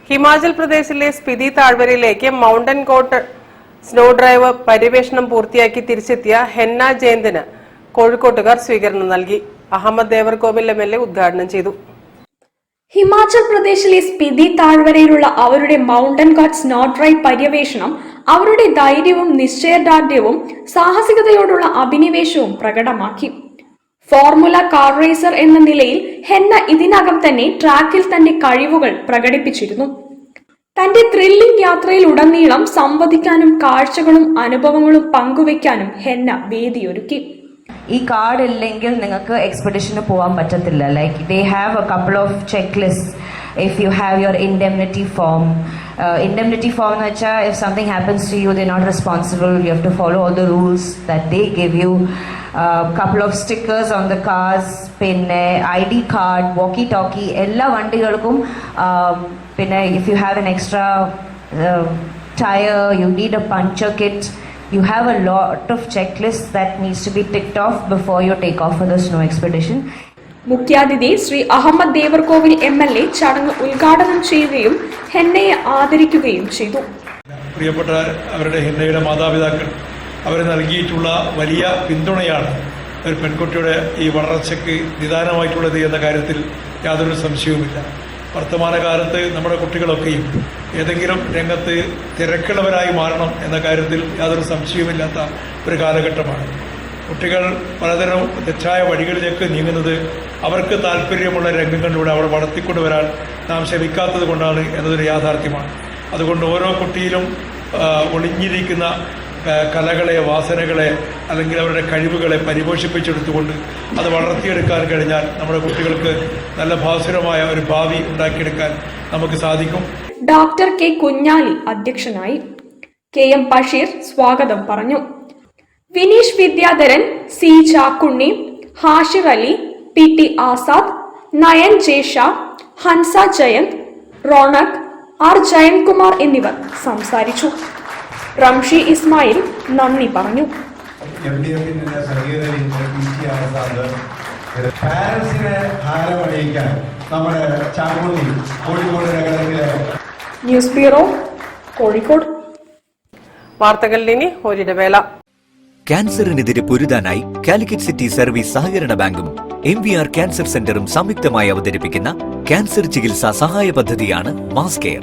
ഹിമാചൽ പ്രദേശിലെ സ്പിതി താഴ്വരയിലേക്ക് mountain goat snow drive പര്യവേഷണം പൂർത്തിയാക്കി തിരിച്ചെത്തിയ ഹെന്ന ജയന്തിന് കോഴിക്കോട്ടുകാർ സ്വീകരണം നൽകി. അഹമ്മദ് ദേവർകോവിൽ MLA ഉദ്ഘാടനം ചെയ്തു. ഹിമാചൽ പ്രദേശിലെ സ്പിതി താഴ്വരയിലുള്ള അവരുടെ മൗണ്ടൻ കോട്ട് സ്നോ ഡ്രൈവ് പര്യവേഷണം അവരുടെ ധൈര്യവും നിശ്ചയദാർഢ്യവും സാഹസികതയോടുള്ള അഭിനിവേശവും പ്രകടമാക്കി. ഫോർമുല കാർ റേസർ എന്ന നിലയിൽ ഹെന്ന ഇതിനകം തന്നെ ട്രാക്കിൽ തന്റെ കഴിവുകൾ പ്രകടിപ്പിച്ചിരുന്നു. തന്റെ ത്രില്ലിംഗ് യാത്രയിലുടനീളം സംവദിക്കാനും കാഴ്ചകളും അനുഭവങ്ങളും പങ്കുവെക്കാനും ഹെന്ന വേദിയൊരുക്കി. ഈ കാർഡ് ഇല്ലെങ്കിൽ നിങ്ങൾക്ക് എക്സ്പെഡിഷന് പോകാൻ പറ്റത്തില്ല. Like they have A couple of cheque list. If you have your indemnity form എന്ന് വെച്ചാൽ if something happens to you, they're not responsible. You have to follow all the rules that they give you. Couple of stickers on the cars, പിന്നെ ID card, walkie talkie, എല്ലാ വണ്ടികൾക്കും പിന്നെ if you have an extra tire, you need a puncture kit. You have a lot of checklists that needs to be ticked off before you take off for the snow expedition. മുഖ്യാതിഥി Shri Ahmed Devarkovil MLA ചടങ്ങ് ഉദ്ഘാടനം ചെയ്യുകയും ഹെന്നയെ ആദരിക്കുകയും ചെയ്തു. പ്രിയപ്പെട്ട അവരുടെ ഹെന്നയുടെ മാതാപിതാക്കൾ അവർ നൽകിയിട്ടുള്ള വലിയ പിന്തുണയാണ് ഒരു പെൺകുട്ടിയുടെ ഈ വളർച്ചയ്ക്ക് നിദാനമായിട്ടുള്ളത് എന്ന കാര്യത്തിൽ യാതൊരു സംശയവുമില്ല. വർത്തമാനകാലത്ത് നമ്മുടെ കുട്ടികളൊക്കെയും ഏതെങ്കിലും രംഗത്ത് തിരക്കുള്ളവരായി മാറണം എന്ന കാര്യത്തിൽ യാതൊരു സംശയവുമില്ലാത്ത ഒരു കാലഘട്ടമാണ്. കുട്ടികൾ പലതരം തെറ്റായ വഴികളിലേക്ക് നീങ്ങുന്നത് അവർക്ക് താല്പര്യമുള്ള രംഗങ്ങളിലൂടെ അവർ വളർത്തിക്കൊണ്ടുവരാൻ നാം ശ്രമിക്കാത്തത് കൊണ്ടാണ് എന്നതൊരു യാഥാർത്ഥ്യമാണ്. അതുകൊണ്ട് ഓരോ കുട്ടിയിലും ഒളിഞ്ഞിരിക്കുന്ന കലകളെ, വാസനകളെ അല്ലെങ്കിൽ അവരുടെ കഴിവുകളെ പരിപോഷിപ്പിച്ചെടുത്തുകൊണ്ട് അത് വളർത്തിയെടുക്കാൻ കഴിഞ്ഞാൽ നമ്മുടെ കുട്ടികൾക്ക് നല്ല ഭാസുരമായ ഒരു ഭാവി ഉണ്ടാക്കിയെടുക്കാൻ നമുക്ക് സാധിക്കും. Doctor K. കുഞ്ഞാലി അധ്യക്ഷനായി. KM ബഷീർ സ്വാഗതം പറഞ്ഞു. Vineesh Vidyadharan, C. Chakkunni, Hashir Ali, PT Azad, Nayan Jesha, Hansa Jayanth, Ronak, R. Jayanthkumar എന്നിവർ സംസാരിച്ചു. റംഷി ഇസ്മായിൽ നന്ദി പറഞ്ഞു. News bureau, Kozhikode. വാർത്തകളിൽ ഇനി ഒരിടവേള. ക്യാൻസറിനെതിരെ പൊരുതാനായി കാലിക്കറ്റ് സിറ്റി സർവീസ് സഹകരണ ബാങ്കും MVR ക്യാൻസർ സെന്ററും സംയുക്തമായി അവതരിപ്പിക്കുന്ന ക്യാൻസർ ചികിത്സാ സഹായ പദ്ധതിയാണ് മാസ് കെയർ.